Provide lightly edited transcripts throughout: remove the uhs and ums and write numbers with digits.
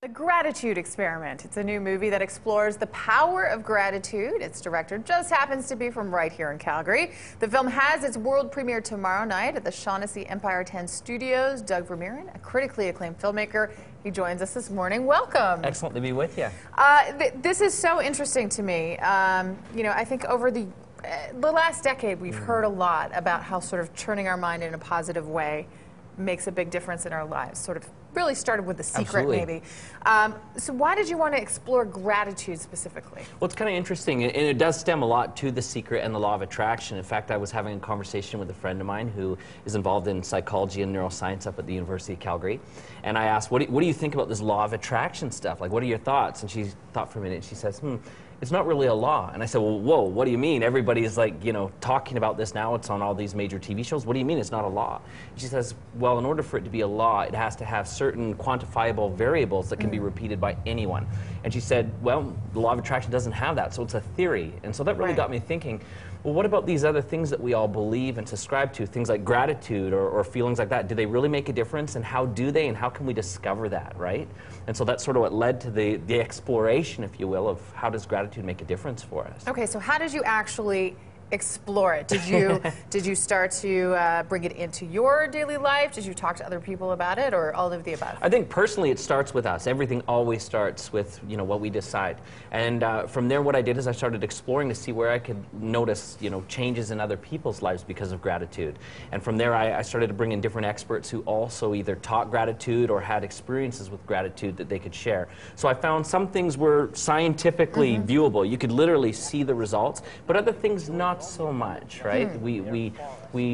The Gratitude Experiment. It's a new movie that explores the power of gratitude. Its director just happens to be from right here in Calgary. The film has its world premiere tomorrow night at the Shaughnessy Empire 10 Studios. Doug Vermeeren, a critically acclaimed filmmaker, he joins us this morning. Welcome. Excellent to be with you. This is so interesting to me. You know, I think over the last decade, we've heard a lot about how sort of turning our mind in a positive way makes a big difference in our lives. Sort of really started with The Secret, Absolutely. maybe. So why did you want to explore gratitude specifically? Well, it's kind of interesting, and it does stem a lot to The Secret and the law of attraction. In fact, I was having a conversation with a friend of mine who is involved in psychology and neuroscience up at the University of Calgary, and I asked, what do you think about this law of attraction stuff? Like, what are your thoughts? And she thought for a minute, and she says, it's not really a law. And I said, well, whoa, what do you mean? Everybody's like, you know, talking about this now. It's on all these major TV shows. What do you mean it's not a law? And she says, well, in order for it to be a law, it has to have certain quantifiable variables that can be repeated by anyone. And she said, well, the law of attraction doesn't have that, so it's a theory. And so that really got me thinking, well, what about these other things that we all believe and subscribe to, things like gratitude or feelings like that? Do they really make a difference, and how do they, and how can we discover that, right? And so that's sort of what led to the exploration, if you will, of how does gratitude make a difference for us. Okay, so how did you actually explore it? Did you start to bring it into your daily life? Did you talk to other people about it, or all of the above? I think personally it starts with us. Everything always starts with, you know, what we decide. And from there, what I did is I started exploring to see where I could notice, you know, changes in other people's lives because of gratitude. And from there, I started to bring in different experts who also either taught gratitude or had experiences with gratitude that they could share. So I found some things were scientifically viewable. You could literally see the results, but other things not so much, right? We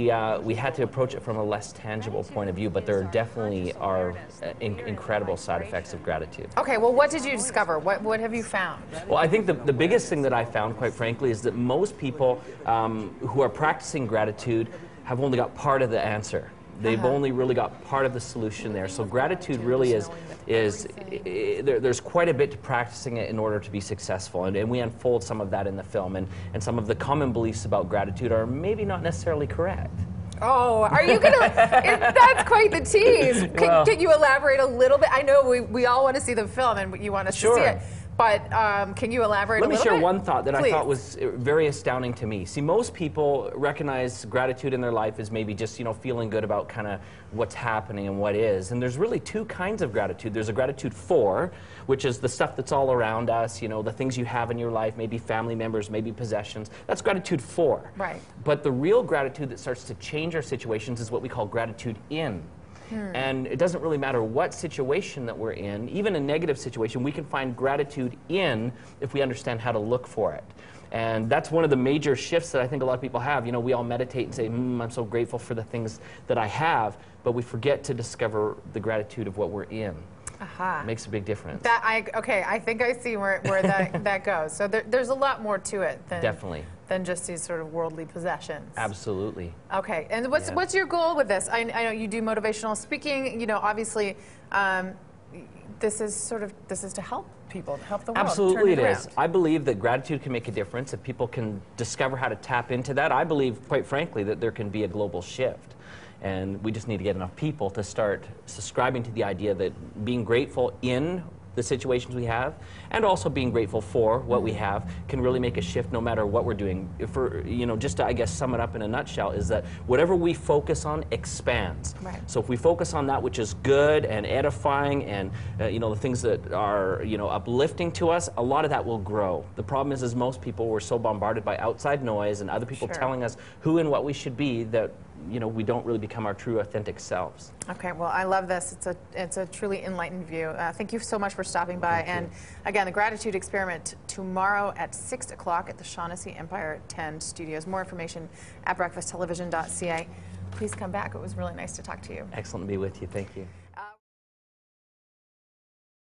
had to approach it from a less tangible point of view, but there definitely are incredible side effects of gratitude. Okay, well, what did you discover? What have you found? Well, I think the biggest thing that I found, quite frankly, is that most people who are practicing gratitude have only got part of the answer. They've only really got part of the solution there. So gratitude really there's quite a bit to practicing it in order to be successful. And we unfold some of that in the film. And some of the common beliefs about gratitude are maybe not necessarily correct. Oh, are you going to... That's quite the tease. Can you elaborate a little bit? I know we all want to see the film and you want us to see it. But can you elaborate a little bit? Let me share one thought that I thought was very astounding to me. See, most people recognize gratitude in their life as maybe just, you know, feeling good about kind of what's happening and what is. And there's really two kinds of gratitude. There's a gratitude for, which is the stuff that's all around us, you know, the things you have in your life, maybe family members, maybe possessions. That's gratitude for. Right. But the real gratitude that starts to change our situations is what we call gratitude in. And it doesn't really matter what situation that we're in, even a negative situation, we can find gratitude in if we understand how to look for it. And that's one of the major shifts that I think a lot of people have. You know, we all meditate and say, I'm so grateful for the things that I have, but we forget to discover the gratitude of what we're in. It makes a big difference. Okay, I think I see where that goes. So there's a lot more to it than just these sort of worldly possessions. Absolutely. Okay, and what's your goal with this? I know you do motivational speaking. You know, obviously, this is to help people, to help the world. Absolutely, it is. I believe that gratitude can make a difference if people can discover how to tap into that. I believe, quite frankly, that there can be a global shift. And we just need to get enough people to start subscribing to the idea that being grateful in the situations we have, and also being grateful for what we have, can really make a shift no matter what we're doing. You know, just to, I guess, sum it up in a nutshell, is that whatever we focus on expands. So if we focus on that which is good and edifying and, you know, the things that are, you know, uplifting to us, a lot of that will grow. The problem is most people were so bombarded by outside noise and other people telling us who and what we should be that, you know, we don't really become our true authentic selves. Okay, well, I love this. It's a truly enlightened view. Thank you so much for stopping by. And again, the Gratitude Experiment tomorrow at 6 o'clock at the Shaughnessy Empire 10 Studios. More information at breakfasttelevision.ca. Please come back. It was really nice to talk to you. Excellent to be with you. Thank you.